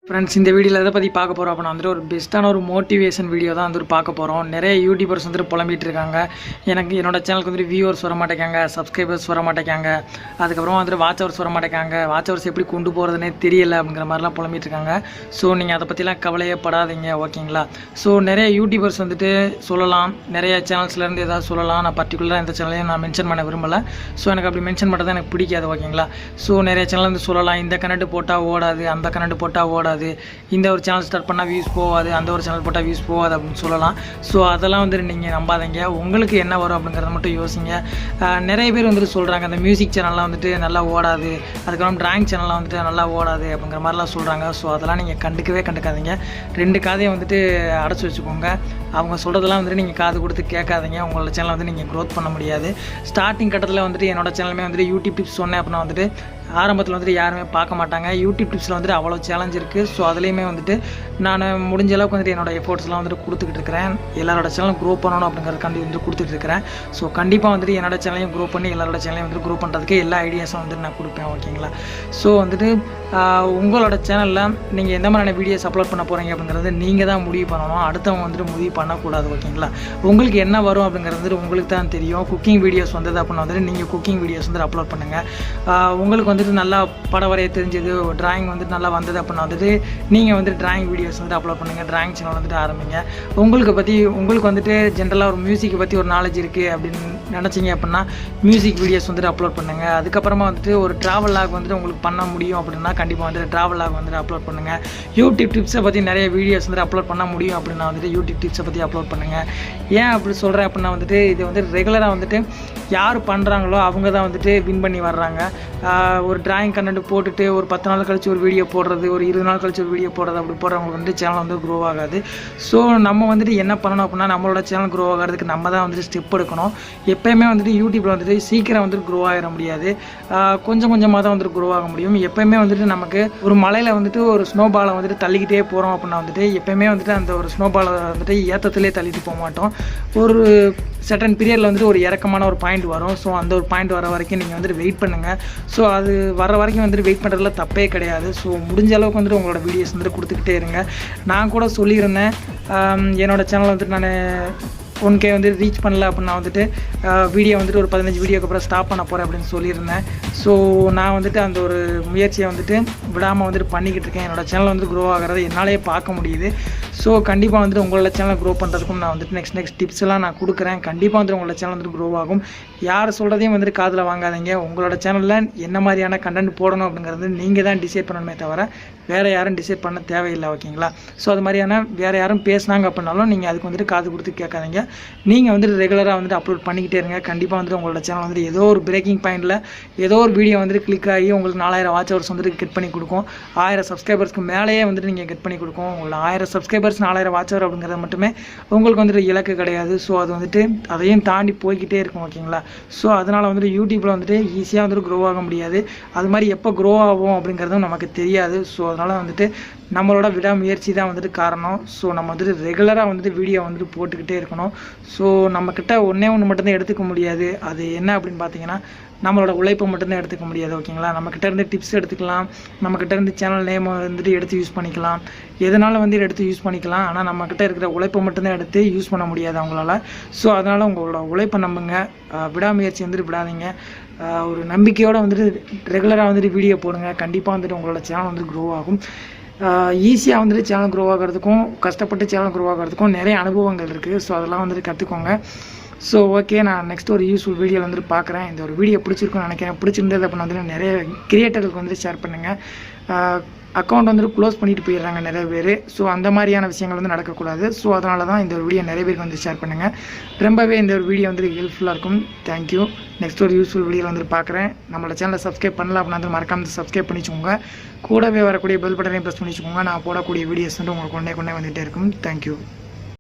Friends, இந்த வீடியோவில் எதை பற்றி பார்க்க போகிறோம் அப்படின்னா ஒரு பெஸ்ட்டான ஒரு மோட்டிவேஷன் வீடியோ தான் பார்க்க போகிறோம். நிறைய யூடியூபர்ஸ் புலம்பிகிட்டு இருக்காங்க. என்னோட சேனலுக்கு வியூவர்ஸ் வர மாட்டேங்காங்க, சப்ஸ்கிரைபர்ஸ் வர மாட்டேங்காங்க, அதுக்கப்புறம் வாட்ச் ஹவர்ஸ் வர மாட்டேங்காங்க, வாட்ச் ஹவர்ஸ் எப்படி கொண்டு போகிறதுனே தெரியல அப்படிங்கிற மாதிரிலாம் புலம்பிகிட்டு இருக்காங்க. ஸோ நீங்கள் அதை பற்றிலாம் கவலையே படாதீங்க, ஓகேங்களா? ஸோ நிறைய யூடியூபர்ஸ் சொல்லலாம், நிறைய சேனல்ஸ்லேருந்து ஏதாவது சொல்லலாம். நான் பர்டிகுலராக இந்த சேனலையும் நான் மென்ஷன் பண்ண விரும்பலை. ஸோ எனக்கு அப்படி மென்ஷன் பண்ணுறது எனக்கு பிடிக்காது, ஓகேங்களா? ஸோ நிறைய சேனல் சொல்லலாம், இந்த கனெக்ட் போட்டால் ஓடாது, அந்த கனெக்ட் போட்டால் ஓடாது, இந்த ஒரு சேனல் ஸ்டார்ட் பண்ணால் வியூஸ் போகாது, அந்த ஒரு சேனல் போட்டால் வியூஸ் போகாது அப்படின்னு சொல்லலாம். ஸோ அதெல்லாம் நீங்கள் நம்பாதீங்க. உங்களுக்கு என்ன வரும் அப்படிங்கிறத மட்டும் யோசிங்க. நிறைய பேர் சொல்கிறாங்க, அந்த மியூசிக் சேனல்லாம் நல்லா ஓடாது, அதுக்கப்புறம் ட்ராயிங் சேனல்லாம் நல்லா ஓடாது அப்படிங்கிற மாதிரிலாம் சொல்கிறாங்க. ஸோ அதெல்லாம் நீங்கள் கண்டுக்காதீங்க. ரெண்டு காதையும் அடைச்சி வச்சுக்கோங்க. அவங்க சொல்கிறதெல்லாம் நீங்கள் காது கொடுத்து கேட்காதீங்க. உங்களோட சேனலை நீங்கள் க்ரோத் பண்ண முடியாது. ஸ்டார்டிங் கட்டத்தில் என்னோட சேனலுமே யூடியூப் டிப்ஸ் சொன்னேன் அப்படின்னா ஆரம்பத்தில் யாருமே பார்க்க மாட்டாங்க. யூடியூப் டிப்ஸில் அவ்வளோ சேலஞ்ச் இருக்குது. ஸோ அதுலேயுமே நான் முடிஞ்ச அளவுக்கு என்னோட எஃபோர்ட்ஸ்லாம் கொடுத்துக்கிட்டு இருக்கிறேன். எல்லாரோட சேனலும் க்ரோ பண்ணணும் அப்படிங்கிறதுக்காண்டி கொடுத்துட்டு இருக்கிறேன். ஸோ கண்டிப்பாக என்னோட சேனலையும் க்ரோ பண்ணி எல்லாரோட சேனலையும் க்ரோ பண்ணுறதுக்கு எல்லா ஐடியாஸும் நான் கொடுப்பேன், ஓகேங்களா? ஸோ உங்களோட சேனலில் நீங்கள் எந்த மாதிரியான வீடியோஸ் அப்லோட் பண்ண போகிறீங்க அப்படிங்கிறது நீங்கள் தான் முடிவு பண்ணணும். அடுத்தவங்க முடிவு பண்ணக்கூடாது, ஓகேங்களா? உங்களுக்கு என்ன வரும் அப்படிங்கிறது உங்களுக்கு தான் தெரியும். குக்கிங் வீடியோஸ் வந்தது அப்படின்னா நீங்கள் குக்கிங் வீடியோஸ் அப்லோட் பண்ணுங்கள். உங்களுக்கு நல்லா படம் வரைய தெரிஞ்சது, டிராயிங் நல்லா வந்தது அப்படின்னா நீங்கள் டிராயிங் வீடியோஸ் அப்லோட் பண்ணுங்கள். டிராயிங் சேனல் ஆரம்பிங்க. உங்களுக்கு ஜென்ரலாக ஒரு மியூசிக்கை பற்றி ஒரு நாலேஜ் இருக்குது அப்படின்னு நினச்சிங்க அப்படின்னா மியூசிக் வீடியோஸ் அப்லோட் பண்ணுங்கள். அதுக்கப்புறமா ஒரு ட்ராவல் லாக் உங்களுக்கு பண்ண முடியும் அப்படின்னா கண்டிப்பாக ட்ராவல் லாக் அப்லோட் பண்ணுங்கள். யூடியூப் டிப்ஸை பற்றி நிறைய வீடியோஸ் அப்லோட் பண்ண முடியும் அப்படின்னா யூடியூப் டிப்ஸை பற்றி அப்லோட் பண்ணுங்கள். ஏன் அப்படி சொல்கிறேன் அப்படின்னா இது ரெகுலராக யார் பண்ணுறாங்களோ அவங்க தான் வின் பண்ணி வர்றாங்க. ஒரு டிராயிங் கண்டென்ட் போட்டுட்டு ஒரு 10 நாள் கழிச்சு ஒரு வீடியோ போடுறது, ஒரு 20 நாள் கழிச்சு ஒரு வீடியோ போடுறது, அப்படி போடுறவங்களுக்கு சேனல் க்ரோ ஆகாது. ஸோ நம்ம என்ன பண்ணணும் அப்படின்னா நம்மளோட சேனல் க்ரோ ஆகிறதுக்கு நம்ம தான் ஸ்டெப் எடுக்கணும். எப்போயுமே யூடியூப்பில் சீக்கிரம் க்ரோ ஆகிட முடியாது. கொஞ்சம் கொஞ்சமாக தான் க்ரோ ஆக முடியும். எப்போயுமே நமக்கு ஒரு மலையில் ஒரு ஸ்னோபாலை தள்ளிக்கிட்டே போகிறோம் அப்படின்னா எப்போயுமே அந்த ஒரு ஸ்னோபாலை ஏற்றத்துலேயே தள்ளிட்டு போக மாட்டோம். ஒரு சர்டன் பீரியடில் ஒரு இறக்கமான ஒரு பாயிண்ட் வரும். ஸோ அந்த ஒரு பாயிண்ட் வர வரைக்கும் நீங்கள் வெயிட் பண்ணுங்கள். ஸோ அது வர வரைக்கும் வெயிட் பண்ணுறதுல தப்பே கிடையாது. ஸோ முடிஞ்ச அளவுக்கு உங்களோட வீடியோஸ் கொடுத்துக்கிட்டே இருங்க. நான் கூட சொல்லியிருந்தேன், என்னோடய சேனல் நான் 1K ரீச் பண்ணல அப்படின்னா வீடியோ ஒரு 15 வீடியோக்கு அப்புறம் ஸ்டாப் பண்ண போகிறேன் அப்படின்னு சொல்லியிருந்தேன். ஸோ நான் அந்த ஒரு முயற்சியை விடாமல் பண்ணிக்கிட்டு இருக்கேன். என்னோடய சேனல் க்ரோ ஆகிறத என்னாலே பார்க்க முடியுது. ஸோ கண்டிப்பாக உங்களோட சேனலை க்ரோ பண்ணுறதுக்கும் நான் நெக்ஸ்ட் டிப்ஸ் எல்லாம் நான் கொடுக்குறேன். கண்டிப்பாக உங்களோட சேனல் க்ரோ ஆகும். யார் சொல்கிறதையும் காதில் வாங்காதீங்க. உங்களோட சேனலில் என்ன மாதிரியான கண்டென்ட் போடணும் அப்படிங்கிறது நீங்கள் தான் டிசைட் பண்ணணுமே தவிர வேறு யாரும் டிசைட் பண்ண தேவையில்லை, ஓகேங்களா? ஸோ அது மாதிரியான வேறு யாரும் பேசுனாங்க அப்படின்னாலும் நீங்கள் அதுக்கு காது கொடுத்து கேட்காதீங்க. நீங்கள் ரெகுலராக அப்லோட் பண்ணிக்கிட்டே இருங்க. கண்டிப்பாக உங்களோட சேனல் ஏதோ ஒரு பிரேக்கிங் பாயிண்டில் ஏதோ ஒரு வீடியோ கிளிக் ஆகி உங்களுக்கு 4000 வாட்ச் ஹவர்ஸ் கெட் பண்ணி கொடுக்கும். 1000 சப்ஸ்கிரைபர்ஸ்க்கு மேலேயே நீங்கள் கெட் பண்ணி கொடுக்கும். உங்களோட 1000 சப்ஸ்கிரைபர்ஸ் 4000 வாட்ச் ஹவர் அப்படிங்கிறது மட்டுமே உங்களுக்கு இலக்கு கிடையாது. ஸோ அது அதையும் தாண்டி போய்கிட்டே இருக்கும், ஓகேங்களா? ஸோ அதனால் யூடியூப்பில் ஈஸியாக க்ரோ ஆக முடியாது. அது மாதிரி எப்போ க்ரோ ஆகும் அப்படிங்கிறதும் நமக்கு தெரியாது. ஸோ அதனால் நம்மளோட விடாமுயற்சி தான் காரணம். ஸோ நம்ம ரெகுலராக வீடியோ போட்டுக்கிட்டே இருக்கணும். ஸோ நம்மக்கிட்ட ஒன்றே ஒன்று மட்டும்தான் எடுத்துக்க முடியாது. அது என்ன அப்படின்னு பார்த்தீங்கன்னா நம்மளோட உழைப்பை மட்டும்தான் எடுத்துக்க முடியாது, ஓகேங்களா? நம்மக்கிட்ட இருந்து டிப்ஸ் எடுத்துக்கலாம், நம்மக்கிட்ட இருந்து சேனல் நேம் எடுத்து யூஸ் பண்ணிக்கலாம், எதனால எடுத்து யூஸ் பண்ணிக்கலாம். ஆனால் நம்மக்கிட்ட இருக்கிற உழைப்பை மட்டும்தான் எடுத்து யூஸ் பண்ண முடியாது அவங்களால. ஸோ அதனால் உங்களோட உழைப்பை நம்புங்க, விடாமுயற்சி விடாதீங்க. ஒரு நம்பிக்கையோடு ரெகுலராக வீடியோ போடுங்க. கண்டிப்பாக உங்களோட சேனல் க்ரோ ஆகும். ஈஸியாக சேனல் க்ரோ ஆகிறதுக்கும் கஷ்டப்பட்டு சேனல் க்ரோ ஆகிறதுக்கும் நிறைய அனுபவங்கள் இருக்குது. ஸோ அதெல்லாம் கற்றுக்கோங்க. ஸோ ஓகே, நான் நெக்ஸ்ட் ஒரு யூஸ்ஃபுல் வீடியோவில் பார்க்குறேன். இந்த ஒரு வீடியோ பிடிச்சிருக்குன்னு நினைக்கிறேன். பிடிச்சிருந்தது அப்படின்னா நிறைய கிரியேட்டருக்கு ஷேர் பண்ணுங்கள். அக்கௌண்ட் க்ளோஸ் பண்ணிட்டு போயிடுறாங்க நிறைய பேர். ஸோ அந்த மாதிரியான விஷயங்கள் நடக்கக்கூடாது. ஸோ அதனால தான் இந்த ஒரு வீடியோ நிறைய பேருக்கு ஷேர் பண்ணுங்கள். ரொம்பவே இந்த ஒரு வீடியோ ஹெல்ப்ஃபுல்லாக இருக்கும். தேங்க்யூ. நெக்ஸ்ட் ஒரு யூஸ்ஃபுல் வீடியோவில் பார்க்குறேன். நம்மளோட சேனலை சப்ஸ்கிரைப் பண்ணல அப்படின்னா மறக்காமல் சப்ஸ்கிரைப் பண்ணிச்சுக்கோங்க. கூடவே வரக்கூடிய பெல் பட்டனையும் ப்ரெஸ் பண்ணிச்சுக்கோங்க. நான் போடக்கூடிய வீடியோஸ் உங்களுக்கு கொண்டே வந்துகிட்டே இருக்கும். தேங்க்யூ.